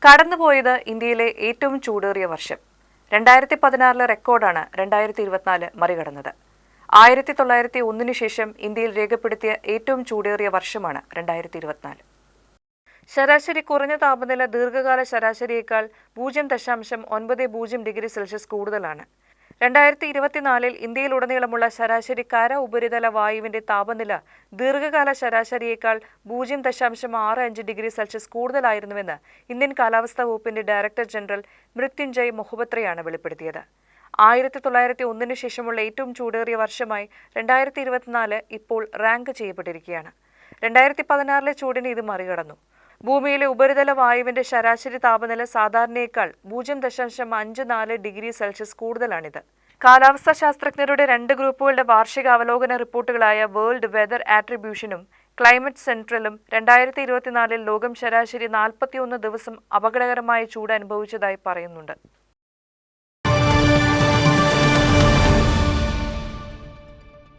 കടന്നുപോയത് ഇന്ത്യയിലെ ഏറ്റവും ചൂടേറിയ വർഷം. 2016 റെക്കോർഡാണ് 2024 മറികടന്നത്. 1901 ശേഷം ഇന്ത്യയിൽ രേഖപ്പെടുത്തിയ ഏറ്റവും ചൂടേറിയ വർഷമാണ് 2024. ശരാശരി കുറഞ്ഞ താപനില ദീർഘകാല ശരാശരിയേക്കാൾ 0.90 ഡിഗ്രി സെൽഷ്യസ് കൂടുതലാണ്. 2024 ഇന്ത്യയിലുടനീളമുള്ള ശരാശരി കര ഉപരിതല വായുവിന്റെ താപനില ദീർഘകാല ശരാശരിയേക്കാൾ 0.65 ഡിഗ്രി സെൽഷ്യസ് കൂടുതലായിരുന്നുവെന്ന് ഇന്ത്യൻ കാലാവസ്ഥാ വകുപ്പിന്റെ ഡയറക്ടർ ജനറൽ മൃത്യുഞ്ജയ് മൊഹപത്രയാണ് വെളിപ്പെടുത്തിയത്. 1901 ശേഷമുള്ള ഏറ്റവും ചൂടേറിയ വർഷമായി 2024 ഇപ്പോൾ റാങ്ക് ചെയ്യപ്പെട്ടിരിക്കുകയാണ്. 2016 ചൂടിനെ ഇത് മറികടന്നു. ഭൂമിയിലെ ഉപരിതല വായുവിന്റെ ശരാശരി താപനില സാധാരണയേക്കാൾ 0.54 ഡിഗ്രി സെൽഷ്യസ് കൂടുതലാണിത്. കാലാവസ്ഥാ ശാസ്ത്രജ്ഞരുടെ 2 ഗ്രൂപ്പുകളുടെ വാർഷിക അവലോകന റിപ്പോർട്ടുകളായ വേൾഡ് വെതർ ആട്രിബ്യൂഷനും ക്ലൈമറ്റ് സെൻട്രലും 2024 ലോകം ശരാശരി 41 ദിവസം അപകടകരമായ ചൂട് അനുഭവിച്ചതായി പറയുന്നുണ്ട്.